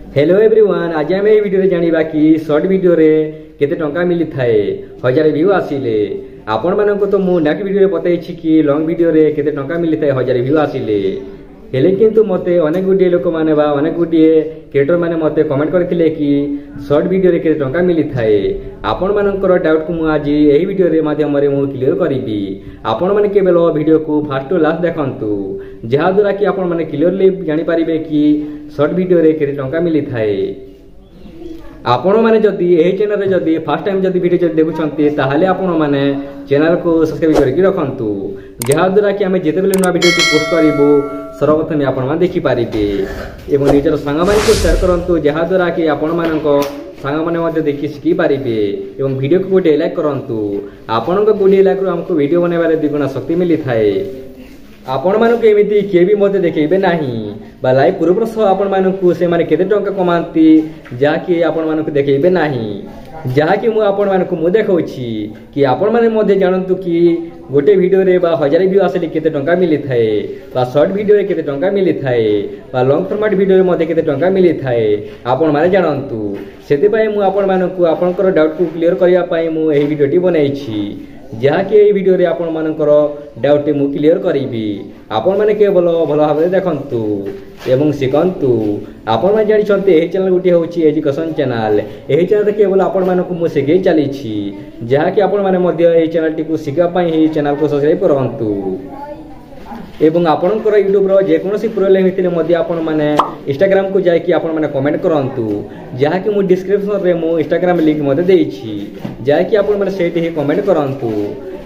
Hello everyone, आज आम ये वीडियो जानिबा कि शॉर्ट वीडियो रे केते टंका मिली थाए 1000 व्यू आसिले। आपण मानको तो मु नेक्स्ट वीडियो रे बताइछि कि लॉन्ग वीडियो रे केते टंका मिली थाए 1000 व्यू आसिले। हेले किंतु मते अनेक गुडी लोक माने बा अनेक गुडी क्रिएटर माने मते कमेंट करथिले कि शॉर्ट वीडियो रे केते टंका मिली थाए। आपण मानकर डाउट को मु आज एही वीडियो रे माध्यम रे मु क्लियर करिबी। आपण माने केवल वीडियो को फर्स्ट टू लास्ट देखंतु, जहा द्वारा कि आपण माने क्लियरली जानि पारिबे कि शॉर्ट वीडियो रे केते टंका मिली थाए। आपण माने जदी एही चैनल रे जदी फर्स्ट टाइम जदी वीडियो जदी देखुछंती ताहाले आपण माने चैनल को सब्सक्राइब करके रखंतु, जहा द्वारा कि हमें जेते बेले नवा वीडियो पोस्ट करिवो सर्वप्रथम आपण माने देखि पारिबे एवं निजर संग माने को शेयर करंतु, जहा द्वारा कि आपण माननको सांग माने मध्ये देखि सिखि पारिबे एवं वीडियो को गोटे लाइक करंतु। आपनको गोटे लाइक रो हमको वीडियो बनाबारे द्विगुण शक्ति मिली थाए। आपण मानक एमिति किए भी मते देखेबे नाही बा लाइव पूर्व सह आपण मानकु से माने केते टंका कमांती जा कि आपण मानकु देखेबे नाही, जहा कि मु आपण मानकु मु देखौछि कि आपण माने मध्ये जानंतु कि गोटे वीडियो रे बा 1000 व्यू आसले केते टंका मिली थाए, बा शॉर्ट वीडियो रे केते टंका मिली थाए, बा लॉन्ग फॉर्मेट वीडियो रे मध्ये केते टंका मिली थाए आपण माने जानंतु। सेति पय मु आपण मानकु आपनकर डाउट को क्लियर करिया पय मु एही वीडियो टी बनाइछि, जहा कि एही वीडियो रे आपण मानकर डाउट टी मु क्लियर करिबी। आपण माने केवल भल भाबरे देखंतु एवं सिखंतु। आपण माने जानि छथि एही चैनल गुटी होछि एजुकेशन चैनल। एही चैनल रे केवल आपण मानकु मु सिखै चली छी, जहा कि आपण माने मध्ये एही चैनल टी को सिखा पय एही चैनल को सब्सक्राइब करंतु एवं आपणकर यूट्यूब रो जे कोनोसी प्रॉब्लम हेतिले मध्ये आपण माने इंस्टाग्राम को जाय कि आपण माने कमेंट करंतु, जहा कि मु डिस्क्रिप्शन रे मु इंस्टाग्राम लिंक मध्ये देइछि, जाय कि आपण माने सेठी ही कमेंट करंतु।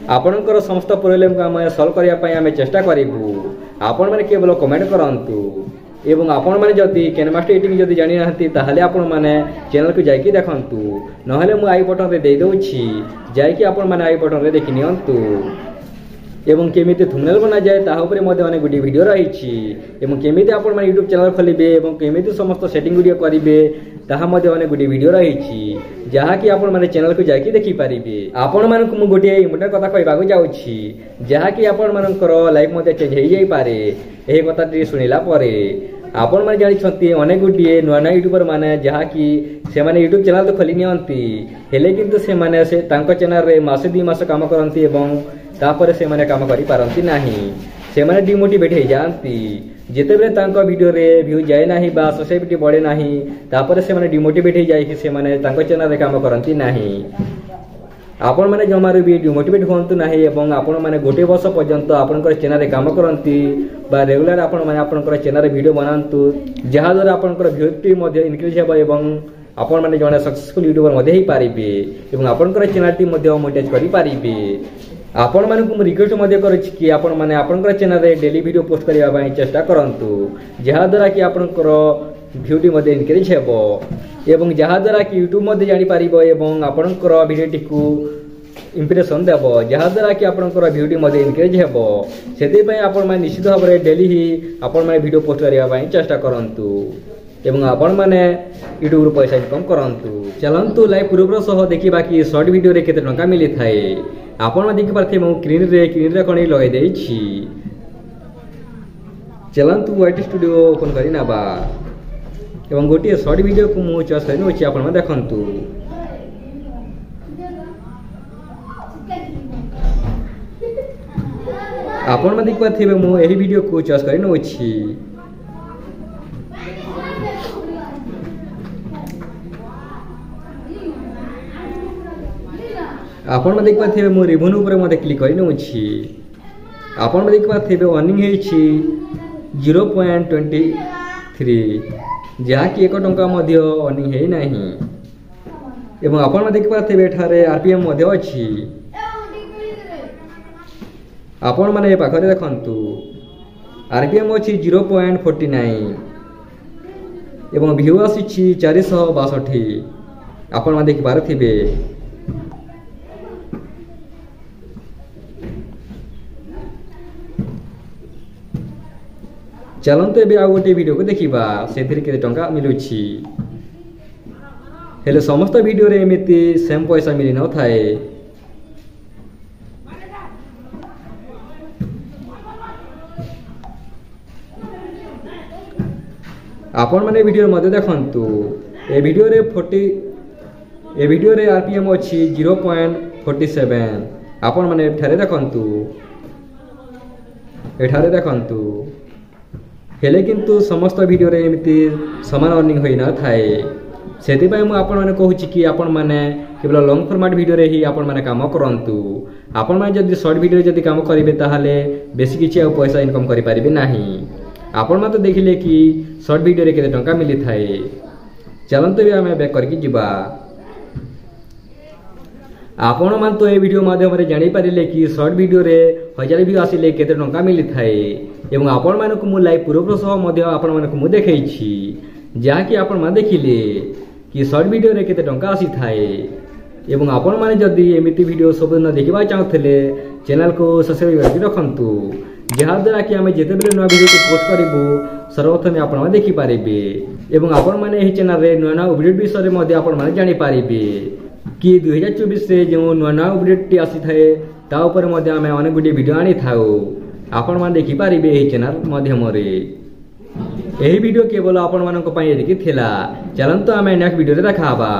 आपणकर समस्त प्रॉब्लम को हम सॉल्व करिया पय हम चेष्टा करिवु। आपण माने केवल कमेंट करंतु एवं आपण माने जदी कैनमास्टर एडिटिंग जदी जानि नाहंती ताहाले आपण माने चैनल को जाय कि देखंतु, नहले मु आई बटन रे देइ दोछि, जाय कि आपण माने आई बटन रे देखि नियंतु एवं केमिति थंबनेल बना जाए ताहा उपरे मध्ये अनेक गुडी वीडियो रहिछि एवं केमिति आपण माने YouTube चैनल खोलिबे एवं केमिति समस्त सेटिंग वीडियो करिवे ताहा मध्ये अनेक गुडी वीडियो रहिछि, जहा कि आपण माने चैनल को जाके देखि पारिबे। आपण मानकु मु गोटे इम्पोर्टेंट कथा कहबा को जाउछि, जहा कि आपण मानकर लाइफ मध्ये चेंज हेइ जाई पारे। एही कथा टी सुनिला परे आपण माने जानि छथि अनेक गुडी नुवा नुवा यूट्यूबर माने जहा कि से माने YouTube चैनल तो खोली नियंती, हेले किंतु से माने से तांको चैनल रे मासे 2 मास काम करंती एवं तापर से माने काम करि पारंती नाही। से माने डिमोटिवेट हे जानती, जेते बेले तांको वीडियो रे व्यू जाय नाही बा सब्सक्राइब बढ़े नाही, तापर से माने डिमोटिवेट हे जाय कि से माने तांको चैनल रे काम करंती नाही। आपण माने जमारू भी डिमोटिवेट होंतु नाही एवं आपण माने गोटे वर्ष पर्यंत आपनकर चैनल रे काम करंती बा रेगुलर आपण माने आपनकर चैनल रे वीडियो बनांतु, जहा द्वारा आपनकर व्यूटी मध्ये इंक्रीज हेबो एवं आपण माने जने सक्सेसफुल यूट्यूबर मध्ये ही पारिबे एवं आपनकर चैनल टी मध्ये मोनेटाइज करि पारिबे। आपण मानकु मु रिक्वेस्ट मध्ये करछि कि आपण माने आपनकर चैनल रे डेली वीडियो पोस्ट करिया पय चेष्टा करंतु, जहा द्वारा कि आपनकर व्यूटी मध्ये इंक्रीज हेबो एवं जहा द्वारा कि YouTube मध्ये जानि पारिबो एवं आपनकर वीडियो टी को इंप्रेशन देबो, जहा द्वारा कि आपनकर व्यूटी मध्ये इंक्रीज हेबो। सेति पय आपण माने निश्चित भाबरे डेली ही आपण माने वीडियो पोस्ट करिया पय चेष्टा करंतु एवं आपण माने YouTube रो पैसा इनकम करंतु। चलंतु लाइव पूर्व सह देखिबा कि शॉर्ट वीडियो रे केते टंका मिली थाए। आपण माने देखि पारथे मु स्क्रीन रे कोनी लगाइ देइ छी। चलंतु वाइट स्टूडियो ओपन करि नाबा एवं गोटे शॉर्ट वीडियो को मु चॉइस करनो अछि, आपण माने देखंतु। आपण माने देखि पारथे मु एही वीडियो को चॉइस करनो अछि। आपण माने देखि पारथे मु रिबन ऊपर मध्ये क्लिक करनो अछि। आपण माने देखि पारथे अर्निंग हेछि 0.23, जहा कि 1 टंका मध्ये अर्निंग हे नाही एवं आपण माने देखि पारथे एठारे आरपीएम मध्ये अछि। आपण माने पाखरे देखंतु आरपीएम अछि 0.49 एवं व्यू आछि 462। आपण माने देखि पारथिबे। चलंतु एबे आ गोटे वीडियो को देखिबा सेथिर केते टंका मिलुछि। हेले समस्त वीडियो रे एमिति सेम पैसा मिली न थाए। आपण मैंने वीडियो मध्य देखंतु ए वीडियो रे 40 ए वीडियो रे आरपीएम अछि 0.47 आपण मैंने एठारे देखंतु हेले किंतु समस्त वीडियो रे एमिति समान अर्निंग होई ना थाए सेति पय मु आपण माने कहूची कि आपण माने केवल लॉन्ग फॉर्मेट वीडियो रे ही आपण माने काम करंतु आपण माने जदी शॉर्ट वीडियो रे जदी काम करिवे ताहाले बेसी किछि आ पैसा इनकम करि परिबे नाही आपण माने देखिले कि शॉर्ट वीडियो रे केते टंका मिली थाए चलंतु भी हमें बैक करके जिबा आपण मान तो ए वीडियो माध्यम रे जानि पारिले कि शॉर्ट वीडियो रे 1000 व्यू आसिले केते टंका मिली थाए एवं आपण माने को मु लाइव प्रूफ सह मध्य आपण माने को मु देखै छी जा कि आपण माने देखिले कि शॉर्ट वीडियो रे केते टंका आसी थाए एवं आपण माने जदी एमिति वीडियो सब न देखिबा चाहथले चैनल को सब्सक्राइब करके रखंतु जहाँ द्वारा कि आम जिते बेले नुआ वीडियो पोस्ट करूँ सर्वप्रथम आपण मैंने देखिपारे एवं आपण मैंने यही चैनल रे नुआ नुआ अपडेट विषय में आपण मैंने जानीपारे कि 2024 से जो नुआ नुआ अपडेट आसी थाए ता ऊपर आम अनेक गुडी वीडियो आनी थाउ आपण मैंने देखिपारे यही चैनल माध्यम यही वीडियो केवल आपण मानक पई एतिकी थिला चलंतु आम नेक्स्ट वीडियो रे देखाबा।